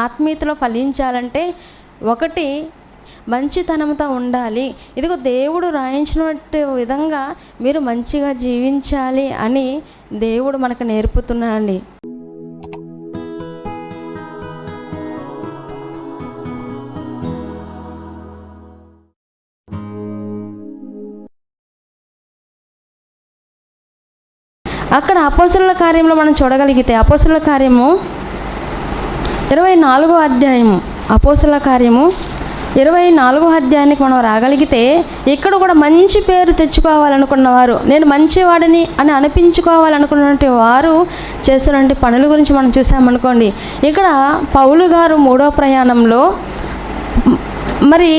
ఆత్మీయతలో ఫలించాలంటే ఒకటి మంచితనంతో ఉండాలి. ఇదిగో దేవుడు రాయించినట్టు విధంగా మీరు మంచిగా జీవించాలి అని దేవుడు మనకు నేర్పుతున్నాడండి. అక్కడ అపోస్తలుల కార్యంలో మనం చూడగలిగితే అపోస్తలుల కార్యము 24వ అధ్యాయము, అపోస్తలుల కార్యము 24వ అధ్యాయానికి మనం రాగలిగితే ఇక్కడ కూడా మంచి పేరు తెచ్చుకోవాలనుకున్నవారు, నేను మంచివాడిని అని అనిపించుకోవాలనుకున్నటువంటి వారు చేస్తున్నటువంటి పనుల గురించి మనం చూసామనుకోండి. ఇక్కడ పౌలు గారు 3వ ప్రయాణంలో మరి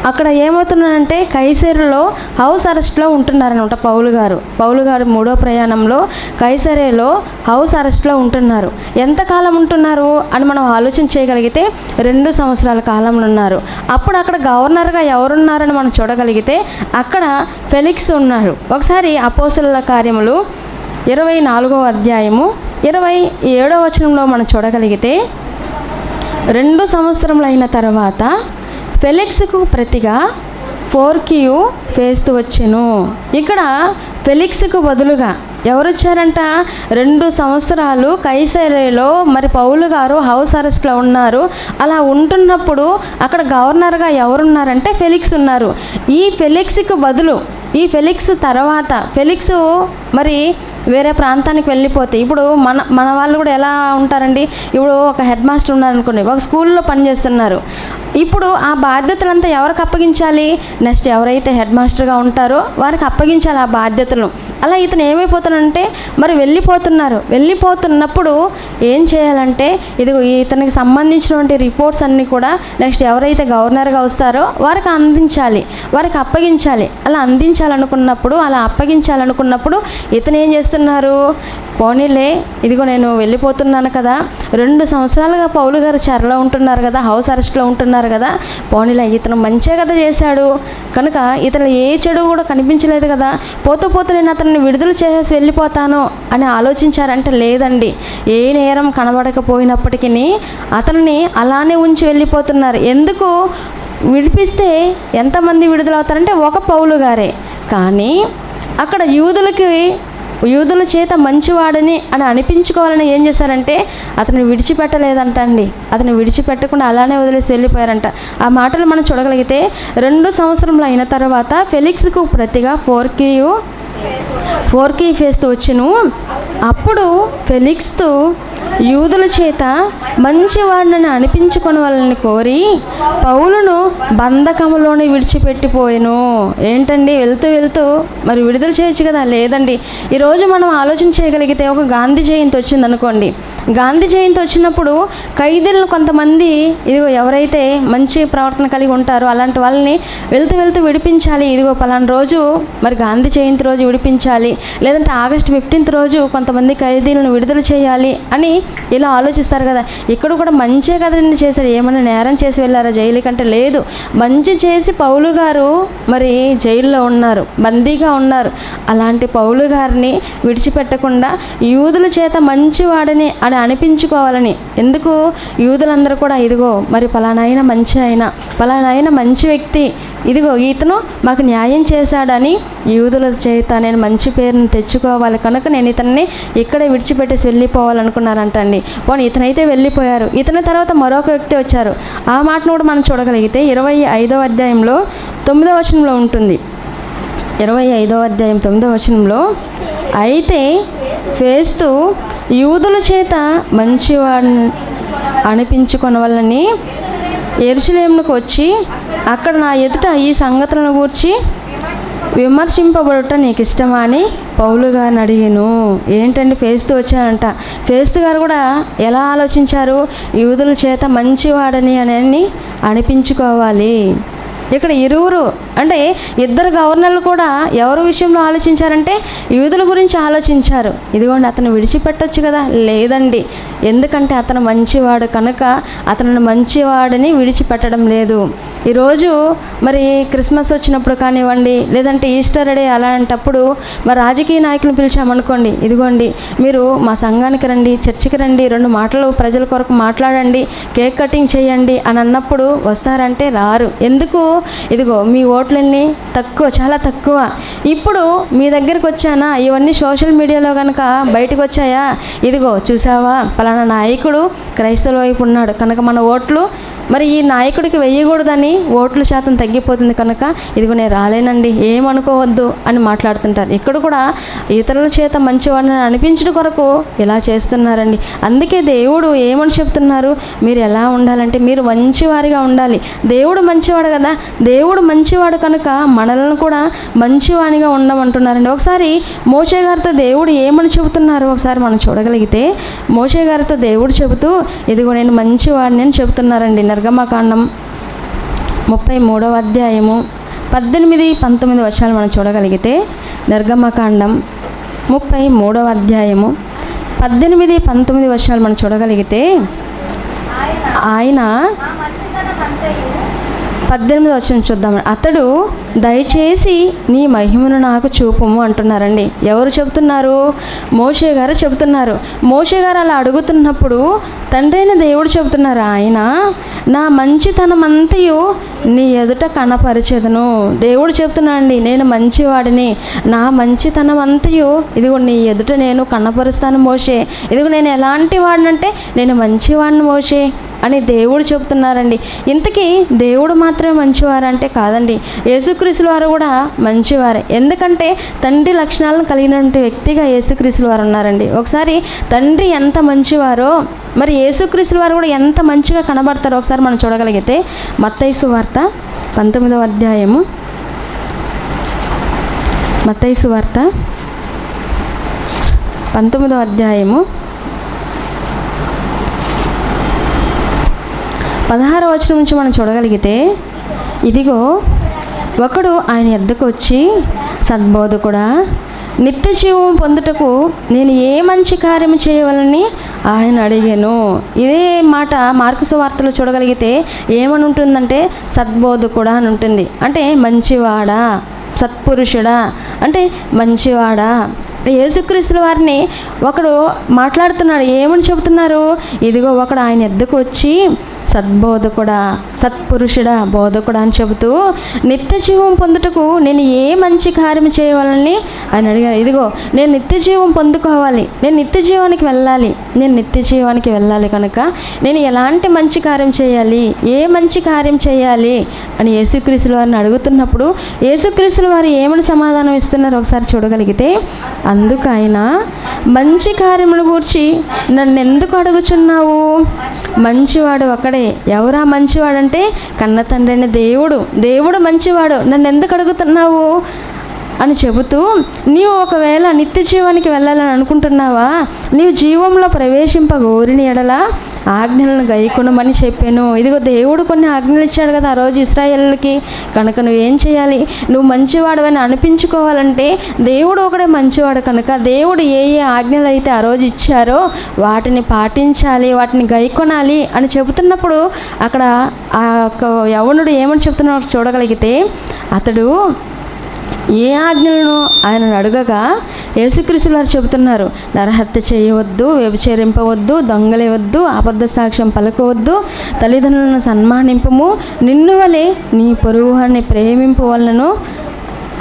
అక్కడ ఏమవుతున్నారంటే కైసరేలో హౌస్ అరెస్ట్లో ఉంటున్నారనమాట. పౌలు గారు 3వ ప్రయాణంలో కైసరేలో హౌస్ అరెస్ట్లో ఉంటున్నారు. ఎంతకాలం ఉంటున్నారు అని మనం ఆలోచన చేయగలిగితే 2 సంవత్సరాల కాలంలో ఉన్నారు. అప్పుడు అక్కడ గవర్నర్గా ఎవరున్నారని మనం చూడగలిగితే అక్కడ ఫెలిక్స్ ఉన్నారు. ఒకసారి అపోస్తలుల కార్యములు 24వ అధ్యాయము 27వ వచనంలో మనం చూడగలిగితే 2 సంవత్సరములు అయిన తర్వాత ఫెలిక్స్కు ప్రతిగా పోర్కియు ఫేస్తు వచ్చెను. ఇక్కడ ఫెలిక్స్కు బదులుగా ఎవరు వచ్చారంట? 2 సంవత్సరాలు కైసరేలో మరి పౌలు గారు హౌస్ అరెస్ట్లో ఉన్నారు. అలా ఉంటున్నప్పుడు అక్కడ గవర్నర్గా ఎవరున్నారంటే ఫెలిక్స్ ఉన్నారు. ఈ ఫెలిక్స్కు బదులు ఈ ఫెలిక్స్ తర్వాత ఫెలిక్స్ మరి వేరే ప్రాంతానికి వెళ్ళిపోతే ఇప్పుడు మన వాళ్ళు కూడా ఎలా ఉంటారండి, ఇప్పుడు ఒక హెడ్ మాస్టర్ ఉన్నారనుకోండి, ఒక స్కూల్లో పనిచేస్తున్నారు. ఇప్పుడు ఆ బాధ్యతలంతా ఎవరికి అప్పగించాలి? నెక్స్ట్ ఎవరైతే హెడ్ మాస్టర్గా ఉంటారో వారికి అప్పగించాలి ఆ బాధ్యతలను. అలా ఇతను ఏమైపోతానంటే మరి వెళ్ళిపోతున్నప్పుడు ఏం చేయాలంటే ఇదిగో ఇతనికి సంబంధించినటువంటి రిపోర్ట్స్ అన్నీ కూడా నెక్స్ట్ ఎవరైతే గవర్నర్గా వస్తారో వారికి అందించాలి, వారికి అప్పగించాలి. అలా అప్పగించాలనుకున్నప్పుడు ఇతను ఏం చేస్తున్నారు? పోనీలే, ఇదిగో నేను వెళ్ళిపోతున్నాను కదా, 2 సంవత్సరాలుగా పౌలు గారు చెరలో ఉంటున్నారు కదా, హౌస్ అరెస్ట్లో ఉంటున్నారు కదా, పోనీలే ఇతను మంచిగా కదా చేశాడు కనుక ఇతను ఏ చెడు కూడా కనిపించలేదు కదా, పోతూ నేను అతన్ని విడుదల చేసేసి వెళ్ళిపోతాను అని ఆలోచించారంటే లేదండి. ఏ నేరం కనబడకపోయినప్పటికీ అతన్ని అలానే ఉంచి వెళ్ళిపోతున్నారు. ఎందుకు? విడిపిస్తే ఎంతమంది విడుదలవుతారంటే ఒక పౌలు గారే. కానీ అక్కడ యూదుల చేత మంచివాడని అని అనిపించుకోవాలని ఏం చేశారంటే అతను విడిచిపెట్టలేదంట అండి. అతను విడిచిపెట్టకుండా అలానే వదిలేసి వెళ్ళిపోయారంట. ఆ మాటలు మనం చూడగలిగితే 2 సంవత్సరములు అయిన తర్వాత ఫెలిక్స్కు ప్రతిగా పోర్కీ ఫేస్తు వచ్చెను. అప్పుడు ఫెలిక్స్తో యూదుల చేత మంచివాడిని అనిపించుకొని వాళ్ళని కోరి పౌలును బంధకములోనే విడిచిపెట్టిపోయాను. ఏంటండి, వెళ్తూ మరి విడుదల చేయొచ్చు కదా? లేదండి. ఈరోజు మనం ఆలోచన చేయగలిగితే ఒక గాంధీ జయంతి వచ్చింది అనుకోండి. గాంధీ జయంతి వచ్చినప్పుడు ఖైదీలను కొంతమంది ఇదిగో ఎవరైతే మంచి ప్రవర్తన కలిగి ఉంటారో అలాంటి వాళ్ళని వెళ్తూ విడిపించాలి. ఇదిగో పలానా రోజు మరి గాంధీ జయంతి రోజు విడిపించాలి, లేదంటే ఆగస్టు 15th రోజు కొంతమంది ఖైదీలను విడుదల చేయాలి అని ఇలా ఆలోచిస్తారు కదా. ఇక్కడ కూడా మంచే కదండి చేశారు. ఏమైనా నేరం చేసి వెళ్ళారా జైలు కంటే? లేదు, మంచి చేసి పౌలు గారు మరి జైల్లో ఉన్నారు, బందీగా ఉన్నారు. అలాంటి పౌలు గారిని విడిచిపెట్టకుండా యూదుల చేత మంచివాడని అని అనిపించుకోవాలని. ఎందుకు? యూదులందరూ కూడా ఇదిగో మరి పలానాయన మంచి వ్యక్తి, ఇదిగో ఇతను మాకు న్యాయం చేశాడని యూదుల చేత నేను మంచి పేరుని తెచ్చుకోవాలి కనుక నేను ఇతన్ని ఇక్కడే విడిచిపెట్టేసి వెళ్ళిపోవాలనుకున్నారంటండి. పోనీ ఇతనైతే వెళ్ళిపోయారు. ఇతని తర్వాత మరొక వ్యక్తి వచ్చారు. ఆ మాటను కూడా మనం చూడగలిగితే 25వ అధ్యాయంలో 9వ వచనంలో ఉంటుంది. 25వ అధ్యాయం 9వ వచనంలో, అయితే ఫేస్తు యూదుల చేత మంచివాడిని అనిపించుకున్న వాళ్ళని యెరూషలేమునకు వచ్చి అక్కడ నా ఎదుట ఈ సంగతులను గూర్చి విమర్శింపబడుట నీకు ఇష్టమా అని పౌలు గారిని అడిగాను. ఏంటండి, ఫేస్తు వచ్చానంట. ఫేస్తు గారు కూడా ఎలా ఆలోచించారు? యూదుల చేత మంచివాడని అని అనిపించుకోవాలి. ఇక్కడ ఇరువురు అంటే ఇద్దరు గవర్నర్లు కూడా ఎవరి విషయంలో ఆలోచించారంటే యూదుల గురించి ఆలోచించారు. ఇదిగోండి అతను విడిచిపెట్టొచ్చు కదా, లేదండి, ఎందుకంటే అతను మంచివాడు కనుక అతను మంచివాడిని విడిచిపెట్టడం లేదు. ఈరోజు మరి క్రిస్మస్ వచ్చినప్పుడు కానివ్వండి, లేదంటే ఈస్టర్ డే అలాంటప్పుడు మరి రాజకీయ నాయకులను పిలిచామనుకోండి, ఇదిగోండి మీరు మా సంఘానికి రండి, చర్చికి రండి, 2 మాటలు ప్రజల కొరకు మాట్లాడండి, కేక్ కటింగ్ చేయండి అని అన్నప్పుడు వస్తారంటే రారు. ఎందుకు? ఇదిగో మీ ఓట్లన్నీ తక్కువ, చాలా తక్కువ. ఇప్పుడు మీ దగ్గరికి వచ్చానా, ఇవన్నీ సోషల్ మీడియాలో కనుక బయటకు వచ్చాయా, ఇదిగో చూసావా పలానా నాయకుడు క్రైస్తవుల వైపు ఉన్నాడు కనుక మన ఓట్లు మరి ఈ నాయకుడికి వేయకూడదని ఓట్ల శాతం తగ్గిపోతుంది కనుక ఇదిగో నేను రాలేనండి, ఏమనుకోవద్దు అని మాట్లాడుతుంటారు. ఇక్కడ కూడా ఇతరుల చేత మంచివాడిని అనిపించడం కొరకు ఇలా చేస్తున్నారండి. అందుకే దేవుడు ఏమని చెప్తున్నారు, మీరు ఎలా ఉండాలంటే మీరు మంచివారిగా ఉండాలి. దేవుడు మంచివాడు కదా, దేవుడు మంచివాడు కనుక మనలను కూడా మంచివానిగా ఉండమంటున్నారండి. ఒకసారి మోషే గారితో దేవుడు ఏమని చెబుతున్నారు ఒకసారి మనం చూడగలిగితే, మోషే గారితో దేవుడు చెబుతూ ఇదిగో నేను మంచివాడిని అని చెబుతున్నారండి. నిర్గమకాండం 33వ అధ్యాయము 18-19 వచనాలు మనం చూడగలిగితే, నిర్గమకాండం 33వ అధ్యాయము 18-19 వచనాలు మనం చూడగలిగితే, ఆయన 18వ వచనం చూద్దాం. అతడు దయచేసి నీ మహిమను నాకు చూపుము అంటున్నారండి. ఎవరు చెబుతున్నారు? మోషే గారు చెబుతున్నారు. మోషే గారు అలా అడుగుతున్నప్పుడు తండ్రి అయిన దేవుడు చెబుతున్నారు, ఆయన నా మంచితనం అంతయు నీ ఎదుట కనపరిచెదను. దేవుడు చెప్తున్నానండి, నేను మంచివాడిని, నా మంచితనం అంతయు ఇదిగో నీ ఎదుట నేను కనపరుస్తాను మోషే. ఇదిగో నేను ఎలాంటి వాడినంటే నేను మంచివాడిని మోషే అని దేవుడు చెప్తున్నారండి. ఇంతకీ దేవుడు మాత్రమే మంచివారంటే కాదండి, యేసుక్రీస్తుల వారు కూడా మంచివారే. ఎందుకంటే తండ్రి లక్షణాలను కలిగినటువంటి వ్యక్తిగా యేసుక్రీస్తుల వారు ఉన్నారండి. ఒకసారి తండ్రి ఎంత మంచివారో మరి యేసుక్రీస్తుల వారు కూడా ఎంత మంచిగా కనబడతారో ఒకసారి మనం చూడగలిగితే, మత్తయి సువార్త 19వ అధ్యాయము, మత్తయి సువార్త 19వ అధ్యాయము 16వ వచనం నుంచి మనం చూడగలిగితే, ఇదిగో ఒకడు ఆయన యొద్దకు వచ్చి సద్బోధకుడా, నిత్య జీవం పొందుటకు నేను ఏ మంచి కార్యం చేయవలని ఆయన అడిగాను. ఇదే మాట మార్కు సువార్తలో చూడగలిగితే ఏమని ఉంటుందంటే సద్బోధకుడా అని ఉంటుంది. అంటే మంచివాడా, సత్పురుషుడా అంటే మంచివాడా. యేసుక్రీస్తుల వారిని ఒకడు మాట్లాడుతున్నాడు. ఏమని చెబుతున్నారు? ఇదిగో ఒకడు ఆయన యొద్దకు వచ్చి సద్బోధకుడా, సత్పురుషుడా, బోధకుడా అని చెబుతూ నిత్య జీవం పొందుటకు నేను ఏ మంచి కార్యం చేయవాలని ఆయన అడిగారు. ఇదిగో నేను నిత్య జీవం పొందుకోవాలి, నేను నిత్య జీవానికి వెళ్ళాలి, నేను నిత్య జీవానికి వెళ్ళాలి కనుక నేను ఎలాంటి మంచి కార్యం చేయాలి, ఏ మంచి కార్యం చేయాలి అని యేసుక్రీస్తుల వారిని అడుగుతున్నప్పుడు యేసుక్రీస్తుల వారు ఏమని సమాధానం ఇస్తున్నారు ఒకసారి చూడగలిగితే, అందుకు ఆయన మంచి కార్యమును గూర్చి నన్ను ఎందుకు అడుగుచున్నావు, మంచివాడు ఒకడే. ఎవరా మంచివాడంటే కన్న తండ్రి అయిన దేవుడు. దేవుడు మంచివాడు, నన్ను ఎందుకు అడుగుతున్నావు అని చెబుతూ, నీవు ఒకవేళ నిత్య జీవానికి వెళ్ళాలని అనుకుంటున్నావా, నీవు జీవంలో ప్రవేశింపగోరిని ఎడల ఆజ్ఞలను గైకొనమని చెప్పాను. ఇదిగో దేవుడు కొన్ని ఆజ్ఞలు ఇచ్చాడు కదా ఆ రోజు ఇశ్రాయేలుకి. కనుక నువ్వేం చేయాలి, నువ్వు మంచివాడు అని అనిపించుకోవాలంటే దేవుడు ఒకడే మంచివాడు కనుక దేవుడు ఏ ఏ ఆజ్ఞలు అయితే ఆ రోజు ఇచ్చారో వాటిని పాటించాలి, వాటిని గైకొనాలి అని చెబుతున్నప్పుడు అక్కడ ఆ యవనుడు ఏమని చెప్తున్నాడో చూడగలిగితే, అతడు ఏ ఆజ్ఞలను ఆయనను అడగగా యేసుక్రీస్తుల వారు చెబుతున్నారు, నరహత్య చేయవద్దు, వ్యభిచరింపవద్దు, దొంగలేవద్దు, అబద్ధ సాక్ష్యం పలకవద్దు, తల్లిదండ్రులను సన్మానింపము, నిన్ను వలె నీ పొరుగువారిని ప్రేమింపవలెను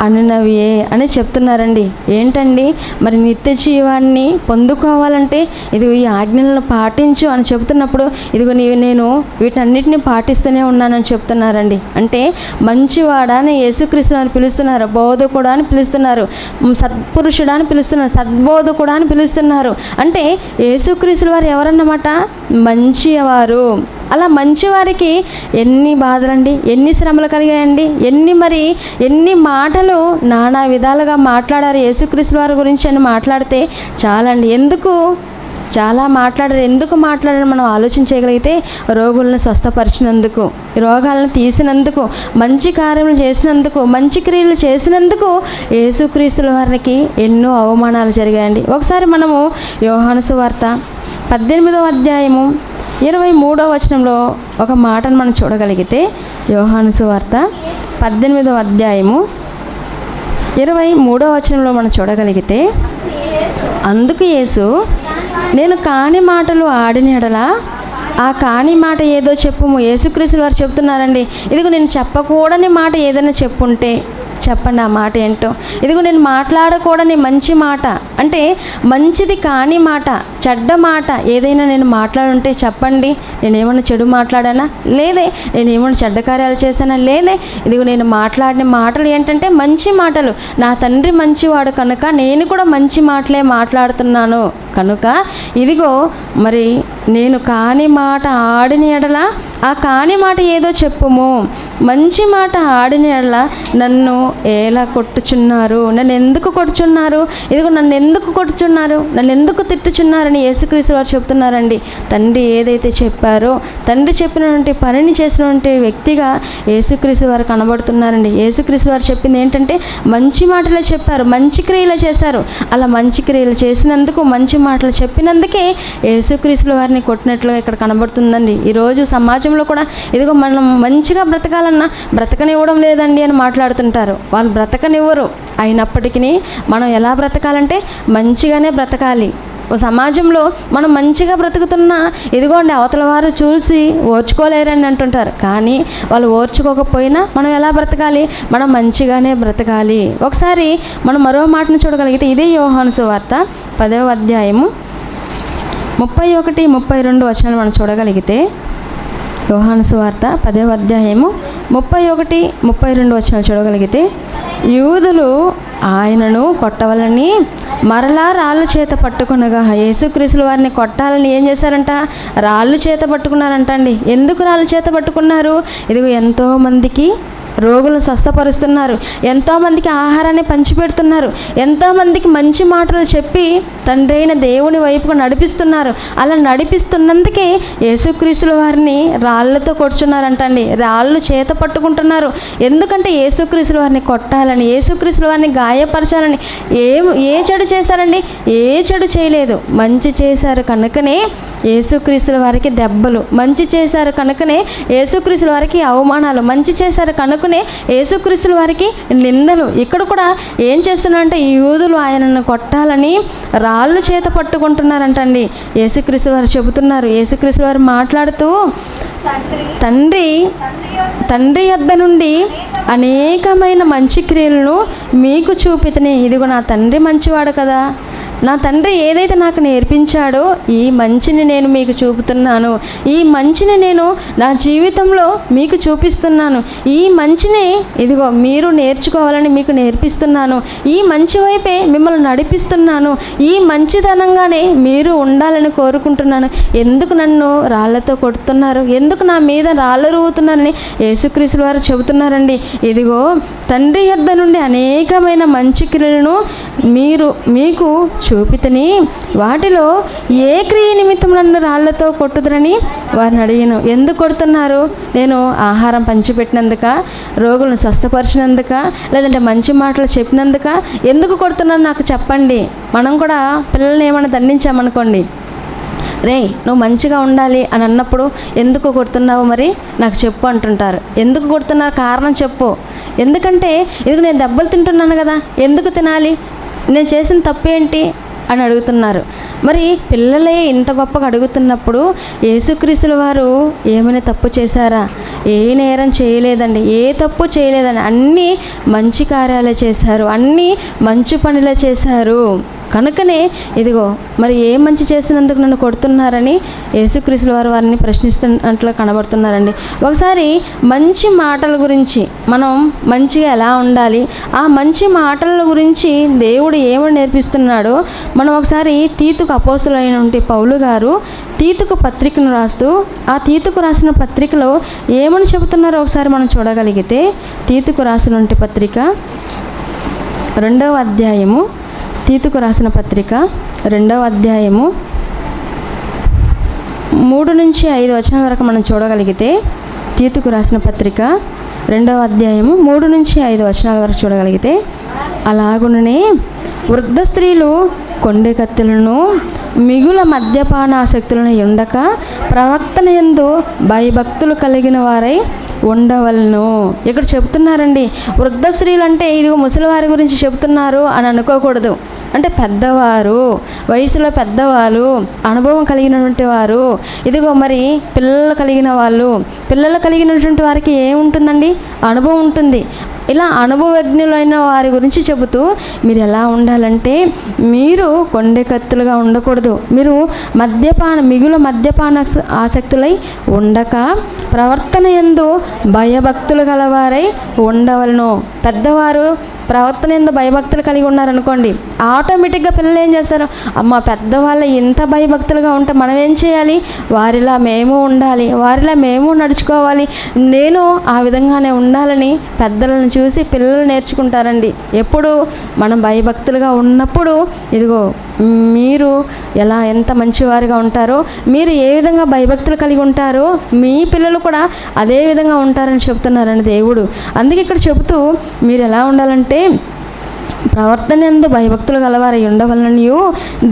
అన్నవియే అని చెప్తున్నారండి. ఏంటండి మరి నిత్య జీవాన్ని పొందుకోవాలంటే ఇదిగో ఈ ఆజ్ఞలను పాటించు అని చెబుతున్నప్పుడు ఇదిగో నేను వీటన్నిటిని పాటిస్తూనే ఉన్నానని చెప్తున్నారండి. అంటే మంచివాడా అని యేసుక్రీస్తు అని పిలుస్తున్నారు, బోధకుడా అని పిలుస్తున్నారు, సత్పురుషుడా అని పిలుస్తున్నారు, సద్బోధకుడా అని పిలుస్తున్నారు. అంటే యేసుక్రీస్తుల వారు ఎవరన్నమాట, మంచివారు. అలా మంచివారికి ఎన్ని బాధలండి, ఎన్ని శ్రమలు కలిగాయండి, ఎన్ని మాటలు నానా విధాలుగా మాట్లాడారు యేసుక్రీస్తు వారి గురించి అని మాట్లాడితే చాలండి. ఎందుకు చాలా మాట్లాడారు. ఎందుకు మాట్లాడారు మనం ఆలోచన చేయగలిగితే, రోగులను స్వస్థపరిచినందుకు, రోగాలను తీసినందుకు, మంచి కార్యములు చేసినందుకు, మంచి క్రియలు చేసినందుకు యేసుక్రీస్తుల వారికి ఎన్నో అవమానాలు జరిగాయండి. ఒకసారి మనము యోహాను సువార్త 18వ అధ్యాయము 23వ వచనంలో ఒక మాటను మనం చూడగలిగితే, యోహాను సువార్త 18వ అధ్యాయము 23వ వచనంలో మనం చూడగలిగితే, అందుకు యేసు, నేను కాని మాటలు ఆడిన యెడల ఆ కాని మాట ఏదో చెప్పుము. యేసుక్రీస్తుల వారు చెప్తున్నారండి, ఇదిగో నేను చెప్పకూడని మాట ఏదైనా చెప్పుంటే చెప్పండి, ఆ మాట ఏంటో. ఇదిగో నేను మాట్లాడకూడని మంచి మాట, అంటే మంచిది కాని మాట, చెడ్డ మాట ఏదైనా నేను మాట్లాడుంటే చెప్పండి. నేనేమన్నా చెడు మాట్లాడానా? లేదే. నేనేమన్నా చెడ్డ కార్యాలు చేశానా? లేదే. ఇదిగో నేను మాట్లాడిన మాటలు ఏంటంటే మంచి మాటలు. నా తండ్రి మంచివాడు కనుక నేను కూడా మంచి మాటలే మాట్లాడుతున్నాను కనుక, ఇదిగో మరి నేను కాని మాట ఆడిన యెడల ఆ కాని మాట ఏదో చెప్పుము. మంచి మాట ఆడిన యెడల నన్ను ఎలా కొట్టుచున్నారు, నన్ను ఎందుకు కొట్టుచున్నారు, ఇదిగో నన్ను ఎందుకు కొట్టుచున్నారు, నన్ను ఎందుకు తిట్టుచున్నారని యేసుక్రీస్తు వారు చెప్తున్నారండి. తండ్రి ఏదైతే చెప్పారో, తండ్రి చెప్పినటువంటి పనిని చేసినటువంటి వ్యక్తిగా యేసుక్రీస్తు వారు కనబడుతున్నారండి. యేసుక్రీస్తు వారు చెప్పింది ఏంటంటే మంచి మాటలే చెప్పారు, మంచి క్రియలు చేశారు. అలా మంచి క్రియలు చేసినందుకు, మంచి మాటలు చెప్పినందుకే యేసుక్రీస్తుల వారిని కొట్టినట్లుగా ఇక్కడ కనబడుతుందండి. ఈరోజు సమాజంలో కూడా ఇదిగో మనం మంచిగా బ్రతకాలన్నా బ్రతకనివ్వడం లేదండి అని మాట్లాడుతుంటారు. వాళ్ళు బ్రతకనివ్వరు. అయినప్పటికీ మనం ఎలా బ్రతకాలంటే మంచిగానే బ్రతకాలి. ఓ సమాజంలో మనం మంచిగా బ్రతుకుతున్నా ఇదిగోండి అవతల వారు చూసి ఓర్చుకోలేరని అంటుంటారు. కానీ వాళ్ళు ఓర్చుకోకపోయినా మనం ఎలా బ్రతకాలి? మనం మంచిగానే బ్రతకాలి. ఒకసారి మనం మరో మాటను చూడగలిగితే, ఇదే యోహాను సువార్త 10వ అధ్యాయము 31, 32 వచనాలు మనం చూడగలిగితే, యోహాను సువార్త 10వ అధ్యాయము 31, 32 వచనాలు చూడగలిగితే, యూదులు ఆయనను కొట్టవలని మరలా రాళ్ళు చేత పట్టుకునగా, యేసుక్రీస్తుల వారిని కొట్టాలని ఏం చేశారంట? రాళ్ళు చేత పట్టుకున్నారంట అండి. ఎందుకు రాళ్ళు చేత పట్టుకున్నారు? ఇదిగో ఎంతోమందికి రోగులను స్వస్థపరుస్తున్నారు, ఎంతోమందికి ఆహారాన్ని పంచిపెడుతున్నారు, ఎంతోమందికి మంచి మాటలు చెప్పి తండ్రి అయిన దేవుని వైపుకు నడిపిస్తున్నారు. అలా నడిపిస్తున్నందుకే యేసుక్రీస్తుల వారిని రాళ్ళతో కొడుచున్నారంటండి. రాళ్ళు చేత పట్టుకుంటున్నారు. ఎందుకంటే యేసుక్రీస్తుల వారిని కొట్టాలని, యేసుక్రీస్తుల వారిని గాయపరచాలని. ఏ చెడు చేశారండి? ఏ చెడు చేయలేదు, మంచి చేశారు కనుకనే యేసుక్రీస్తుల వారికి దెబ్బలు, మంచి చేశారు కనుకనే యేసుక్రీస్తుల వారికి అవమానాలు, మంచి చేశారు కనుకనే యేసుక్రీస్తుల వారికి నిందలు. ఇక్కడ కూడా ఏం చేస్తున్నారంటే యూదులు ఆయనను కొట్టాలని రాళ్ళు చేత పట్టుకుంటున్నారంటండి. యేసుక్రీస్తుల వారు చెబుతున్నారు, యేసుక్రీస్తుల వారు మాట్లాడుతూ, తండ్రి యొద్ద నుండి అనేకమైన మంచి క్రియలను మీకు చూపితని. ఇదిగో నా తండ్రి మంచివాడు కదా, నా తండ్రి ఏదైతే నాకు నేర్పించాడో ఈ మంచిని నేను మీకు చూపుతున్నాను, ఈ మంచిని నేను నా జీవితంలో మీకు చూపిస్తున్నాను, ఈ మంచిని ఇదిగో మీరు నేర్చుకోవాలని మీకు నేర్పిస్తున్నాను, ఈ మంచి వైపే మిమ్మల్ని నడిపిస్తున్నాను, ఈ మంచితనంగానే మీరు ఉండాలని కోరుకుంటున్నాను. ఎందుకు నన్ను రాళ్లతో కొడుతున్నారు, ఎందుకు నా మీద రాళ్ళు రువ్వుతున్నారని యేసుక్రీస్తుల వారు చెబుతున్నారండి. ఇదిగో తండ్రి యొద్ద నుండి అనేకమైన మంచి క్రియలను మీకు చూపితని, వాటిలో ఏ క్రియ నిమిత్తం నన్ను రాళ్లతో కొట్టుదురని వారిని అడిగాను. ఎందుకు కొడుతున్నారు? నేను ఆహారం పంచిపెట్టినందుక, రోగులను స్వస్థపరిచినందుక, లేదంటే మంచి మాటలు చెప్పినందుక? ఎందుకు కొడుతున్నారు నాకు చెప్పండి. మనం కూడా పిల్లల్ని ఏమైనా దండించామనుకోండి, రే నువ్వు మంచిగా ఉండాలి అని అన్నప్పుడు ఎందుకు కొడుతున్నావు మరి నాకు చెప్పు అంటుంటారు. ఎందుకు కొడుతున్నారు? కారణం చెప్పు. ఎందుకంటే ఇదిగో నేను దెబ్బలు తింటున్నాను కదా, ఎందుకు తినాలి, నేను చేసిన తప్పేంటి అని అడుగుతున్నారు. మరి పిల్లలే ఇంత గొప్పగా అడుగుతున్నప్పుడు యేసుక్రీస్తుల వారు ఏమైనా తప్పు చేశారా? ఏ నేరం చేయలేదండి, ఏ తప్పు చేయలేదండి. అన్నీ మంచి కార్యాలే చేశారు, అన్నీ మంచి పనులే చేశారు. కనుకనే ఇదిగో మరి ఏ మంచి చేసినందుకు నన్ను కొడుతున్నారని యేసుక్రీస్తుల వారు వారిని ప్రశ్నిస్తున్నట్లు కనబడుతున్నారండి. ఒకసారి మంచి మాటల గురించి, మనం మంచిగా ఎలా ఉండాలి, ఆ మంచి మాటల గురించి దేవుడు ఏమని నేర్పిస్తున్నాడో మనం ఒకసారి తీతుకు అపోస్తలుడైనటువంటి పౌలు గారు తీతుకు పత్రికను రాస్తూ, ఆ తీతుకు రాసిన పత్రికలో ఏమని చెబుతున్నారో ఒకసారి మనం చూడగలిగితే, తీతుకు రాసినటువంటి పత్రిక 2వ అధ్యాయము, తీతుకు రాసిన పత్రిక 2వ అధ్యాయము 3-5 వచనం వరకు మనం చూడగలిగితే, తీతుకు రాసిన పత్రిక 2వ అధ్యాయము 3-5 వచనాల వరకు చూడగలిగితే, అలాగుననే వృద్ధ స్త్రీలు కొండె కత్తులను మిగుల మద్యపానాసక్తులను ఉండక ప్రవక్తన యందు భయభక్తులు కలిగిన వారై ఉండవలను. ఇక్కడ చెప్తున్నారండి, వృద్ధ స్త్రీలు అంటే ఇదిగో ముసలివారి గురించి చెప్తున్నారు అని అనుకోకూడదు. అంటే పెద్దవారు, వయసులో పెద్దవాళ్ళు, అనుభవం కలిగినటువంటి వారు, ఇదిగో మరి పిల్లలు కలిగిన వాళ్ళు. పిల్లలు కలిగినటువంటి వారికి ఏముంటుందండి? అనుభవం ఉంటుంది. ఇలా అనుభవజ్ఞులైన వారి గురించి చెబుతూ మీరు ఎలా ఉండాలంటే, మీరు కొండె కత్తులుగా ఉండకూడదు. మీరు మిగుల మద్యపాన ఆసక్తులై ఉండక ప్రవర్తన యందు భయభక్తులు గలవారై ఉండవలను. పెద్దవారు ప్రవర్తన యందు భయభక్తులు కలిగి ఉన్నారనుకోండి, ఆటోమేటిక్గా పిల్లలు ఏం చేస్తారు? అమ్మ పెద్దవాళ్ళు ఇంత భయభక్తులుగా ఉంటే మనం ఏం చేయాలి? వారిలా మేము ఉండాలి, వారిలా మేము నడుచుకోవాలి, నేను ఆ విధంగానే ఉండాలని పెద్దలను చూసి పిల్లలు నేర్చుకుంటారండి. ఎప్పుడు మనం భయభక్తులుగా ఉన్నప్పుడు, ఇదిగో మీరు ఎంత మంచివారిగా ఉంటారో, మీరు ఏ విధంగా భయభక్తులు కలిగి ఉంటారో మీ పిల్లలు కూడా అదే విధంగా ఉంటారని చెప్తున్నారండి దేవుడు. అందుకే ఇక్కడ చెబుతూ మీరు ఎలా ఉండాలంటే, ప్రవర్తన యందు భయభక్తులు గలవారై ఉండవలననియు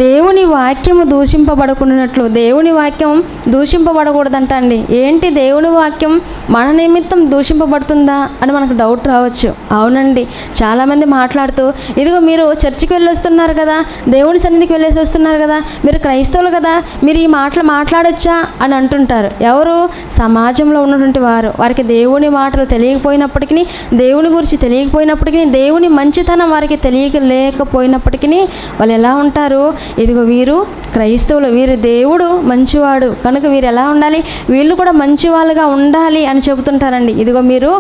దేవుని వాక్యము దూషింపబడకున్నట్లు. దేవుని వాక్యం దూషింపబడకూడదంట అండి. ఏంటి దేవుని వాక్యం మన నిమిత్తం దూషింపబడుతుందా అని మనకు డౌట్ రావచ్చు. అవునండి, చాలామంది మాట్లాడుతూ ఇదిగో మీరు చర్చికి వెళ్ళొస్తున్నారు కదా, దేవుని సన్నిధికి వెళ్ళేసి వస్తున్నారు కదా, మీరు క్రైస్తవులు కదా, మీరు ఈ మాటలు మాట్లాడొచ్చా అని అంటుంటారు. ఎవరు? సమాజంలో ఉన్నటువంటి వారికి దేవుని మాటలు తెలియకపోయినప్పటికీ, దేవుని గురించి తెలియకపోయినప్పటికీ, దేవుని మంచితనం వారికి తెలియలేకపోయినప్పటికీ వాళ్ళు ఎలా ఉంటారు? ఇదిగో వీరు క్రైస్తవులు, వీరు దేవుడు మంచివాడు కనుక వీరు ఎలా ఉండాలి? వీళ్ళు కూడా మంచి వాళ్ళుగా ఉండాలి అని చెబుతుంటారండి. ఇదిగో మీరు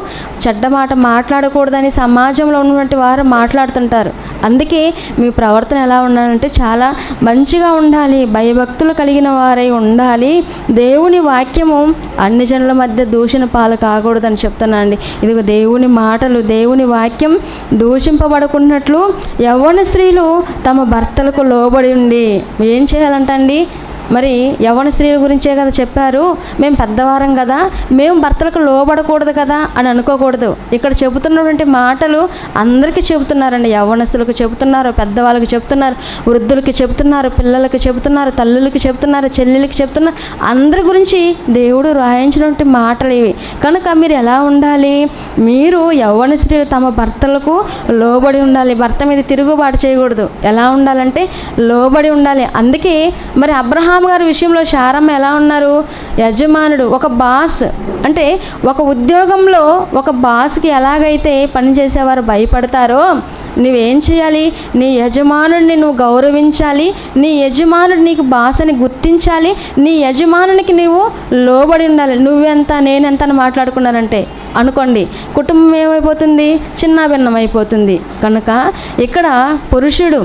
చెడ్డ మాట మాట్లాడకూడదని సమాజంలో ఉన్నటువంటి వారు మాట్లాడుతుంటారు. అందుకే మీ ప్రవర్తన ఎలా ఉండాలంటే చాలా మంచిగా ఉండాలి, భయభక్తులు కలిగిన వారై ఉండాలి. దేవుని వాక్యము అన్ని జనుల మధ్య దూషణ పాలు కాకూడదని చెప్తున్నానండి. ఇదిగో దేవుని మాటలు, దేవుని వాక్యం దూషింపబడుకున్నట్లు యవ్వన స్త్రీలు తమ భర్తలకు లోబడి ఉండి ఏం చేయాలంటండి? మరి యవ్వన స్త్రీల గురించే కదా చెప్పారు, మేము పెద్దవారం కదా, మేము భర్తలకు లోబడకూడదు కదా అని అనుకోకూడదు. ఇక్కడ చెబుతున్నటువంటి మాటలు అందరికీ చెబుతున్నారండి. యవ్వనస్తులకు చెబుతున్నారు, పెద్దవాళ్ళకి చెబుతున్నారు, వృద్ధులకి చెబుతున్నారు, పిల్లలకి చెబుతున్నారు, తల్లులకి చెబుతున్నారు, చెల్లెలకి చెబుతున్నారు. అందరి గురించి దేవుడు రాయించినటువంటి మాటలు ఇవి. కనుక మీరు ఎలా ఉండాలి? మీరు యవ్వన స్త్రీలు తమ భర్తలకు లోబడి ఉండాలి, భర్త మీద తిరుగుబాటు చేయకూడదు. ఎలా ఉండాలంటే లోబడి ఉండాలి. అందుకే మరి అబ్రహాం గారి విషయంలో శారమ్మ ఎలా ఉన్నారు? యజమానుడు, ఒక బాస్, అంటే ఒక ఉద్యోగంలో ఒక బాస్కి ఎలాగైతే పనిచేసేవారు భయపడతారో, నువ్వేం చేయాలి? నీ యజమానుడిని నువ్వు గౌరవించాలి, నీ యజమానుడు నీకు బాస్ అని గుర్తించాలి, నీ యజమానునికి నువ్వు లోబడి ఉండాలి. నువ్వెంత నేనెంత అని మాట్లాడుకున్నారంటే అనుకోండి, కుటుంబం ఏమైపోతుంది? చిన్నాభిన్నం అయిపోతుంది. కనుక ఇక్కడ పురుషుడు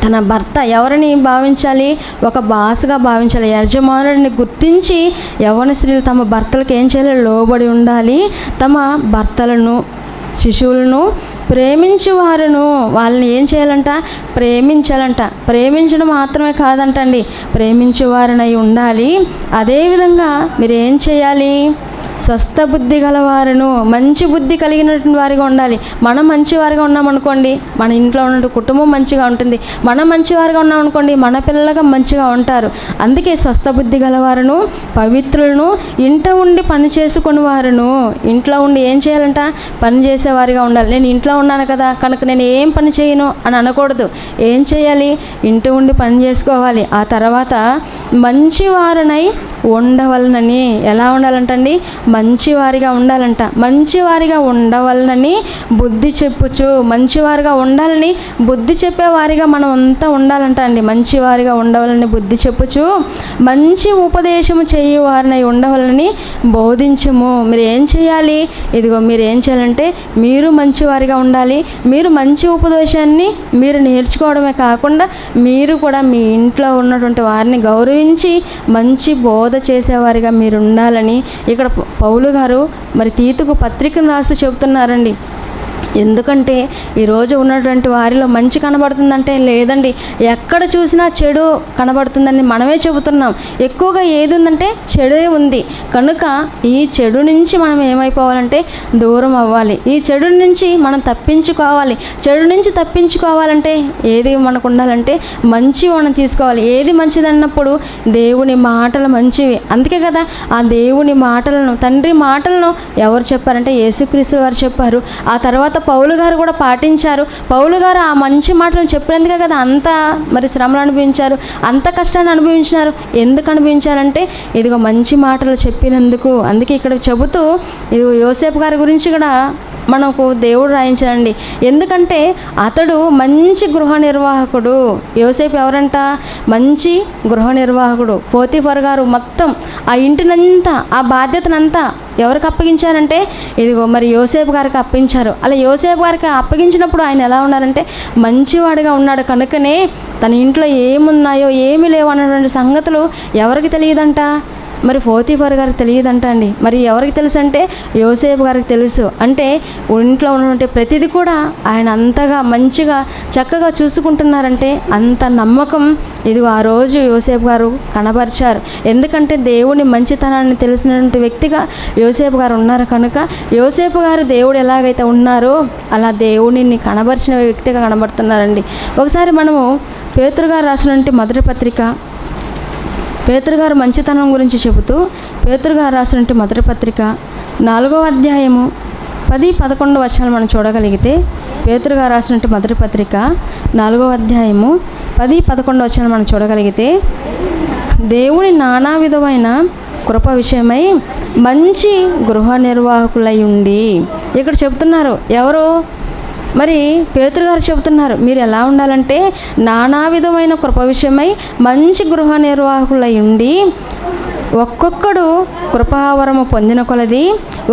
తన భర్త ఎవరిని భావించాలి? ఒక బాస్గా భావించాలి. యజమానుడిని గుర్తించి యవ్వన స్త్రీలు తమ భర్తలకు ఏం చేయాలి? లోబడి ఉండాలి. తమ భర్తలను, శిశువులను ప్రేమించేవారును వాళ్ళని ఏం చేయాలంట? ప్రేమించాలంట. ప్రేమించడం మాత్రమే కాదంటండి, ప్రేమించేవారనై ఉండాలి. అదేవిధంగా మీరు ఏం చేయాలి? స్వస్థ బుద్ధి గలవారును, మంచి బుద్ధి కలిగినటువంటి వారిగా ఉండాలి. మనం మంచివారిగా ఉన్నామనుకోండి, మన ఇంట్లో ఉన్న కుటుంబం మంచిగా ఉంటుంది. మనం మంచివారిగా ఉన్నామనుకోండి, మన పిల్లలుగా మంచిగా ఉంటారు. అందుకే స్వస్థ బుద్ధి గలవారును, పవిత్రులను, ఇంట ఉండి పని చేసుకుని వారును. ఇంట్లో ఉండి ఏం చేయాలంట? పని చేసేవారిగా ఉండాలి. నేను ఇంట్లో ఉన్నాను కదా కనుక నేను ఏం పని చేయను అని అనకూడదు. ఏం చేయాలి? ఇంట ఉండి పని చేసుకోవాలి. ఆ తర్వాత మంచివారనై ఉండవలనని. ఎలా ఉండాలంటండి? మంచివారిగా ఉండాలంట. మంచివారిగా ఉండవలనని బుద్ధి చెప్పుచు, మంచివారిగా ఉండాలని బుద్ధి చెప్పేవారిగా మనం అంతా ఉండాలంట అండి. మంచివారిగా ఉండవాలని బుద్ధి చెప్పుచు మంచి ఉపదేశము చేయువారినై ఉండవలని బోధించము. మీరు ఏం చేయాలి? ఇదిగో మీరు ఏం చేయాలంటే మీరు మంచివారిగా ఉండాలి. మీరు మంచి ఉపదేశాన్ని మీరు నేర్చుకోవడమే కాకుండా మీరు కూడా మీ ఇంట్లో ఉన్నటువంటి వారిని గౌరవించి మంచి బోధ చేసేవారిగా మీరు ఉండాలని ఇక్కడ పౌలు గారు మరి తీతుకు పత్రికను రాస్తూ చెబుతున్నారండి. ఎందుకంటే ఈరోజు ఉన్నటువంటి వారిలో మంచి కనబడుతుందంటే లేదండి, ఎక్కడ చూసినా చెడు కనబడుతుందని మనమే చెబుతున్నాం. ఎక్కువగా ఏది ఉందంటే చెడే ఉంది. కనుక ఈ చెడు నుంచి మనం ఏమైపోవాలంటే దూరం అవ్వాలి. ఈ చెడు నుంచి మనం తప్పించుకోవాలి. చెడు నుంచి తప్పించుకోవాలంటే ఏది మనకు ఉండాలంటే మంచి మనం తీసుకోవాలి. ఏది మంచిది అన్నప్పుడు దేవుని మాటలు మంచివి. అందుకే కదా ఆ దేవుని మాటలను, తండ్రి మాటలను ఎవరు చెప్పారంటే యేసుక్రీస్తు వారు చెప్పారు. ఆ తర్వాత పౌలు గారు కూడా పాటించారు. పౌలు గారు ఆ మంచి మాటలను చెప్పినందుకే కదా అంత మరి శ్రమలు అనుభవించారు, అంత కష్టాన్ని అనుభవించినారు. ఎందుకు అనుభవించారంటే ఇదిగో మంచి మాటలు చెప్పినందుకు. అందుకే ఇక్కడ చెబుతూ ఇదిగో యోసేపు గారి గురించి కూడా మనకు దేవుడు రాయించాడండి. ఎందుకంటే అతడు మంచి గృహ నిర్వాహకుడు. యోసేపు ఎవరంట? మంచి గృహ నిర్వాహకుడు. పోతీఫర్ గారు మొత్తం ఆ ఇంటినంతా, ఆ బాధ్యతనంతా ఎవరికి అప్పగించారంటే ఇదిగో మరి యోసేపు గారికి అప్పగించారు. అలా యోసేపు గారికి అప్పగించినప్పుడు ఆయన ఎలా ఉన్నారంటే మంచివాడిగా ఉన్నాడు. కనుకనే తన ఇంట్లో ఏమున్నాయో ఏమి లేవు అన్నటువంటి సంగతులు ఎవరికి తెలియదంట? మరి పోతీఫర్ గారికి తెలియదంట అండి. మరి ఎవరికి తెలుసు అంటే యోసేపు గారికి తెలుసు. అంటే ఇంట్లో ఉన్నటువంటి ప్రతిదీ కూడా ఆయన అంతగా మంచిగా చక్కగా చూసుకుంటున్నారంటే అంత నమ్మకం ఇదిగో ఆ రోజు యోసేపు గారు కనబరిచారు. ఎందుకంటే దేవుని మంచితనాన్ని తెలిసినటువంటి వ్యక్తిగా యోసేపు గారు ఉన్నారు. కనుక యోసేపు గారు దేవుడు ఎలాగైతే ఉన్నారో అలా దేవునిని కనబరిచిన వ్యక్తిగా కనబడుతున్నారండి. ఒకసారి మనము పేతురు గారు రాసినటువంటి మొదటి పత్రిక, పేతురు గారు మంచితనం గురించి చెబుతూ పేతురు గారు రాసినటువంటి మొదటి పత్రిక 4వ అధ్యాయము 10-11 వచనాలు మనం చూడగలిగితే, పేతురు గారు రాసినటువంటి మొదటి పత్రిక 4వ అధ్యాయము 10-11 వచనాలు మనం చూడగలిగితే, దేవుని నానా విధమైన కృప విషయమై మంచి గృహ నిర్వాహకులై ఉండి, ఇక్కడ చెప్తున్నారు ఎవరు? మరి పేతురు గారు చెబుతున్నారు మీరు ఎలా ఉండాలంటే నానా విధమైన కృప విషయమై మంచి గృహ నిర్వాహకులై ఉండి, ఒక్కొక్కడు కృపావరము పొందిన కొలది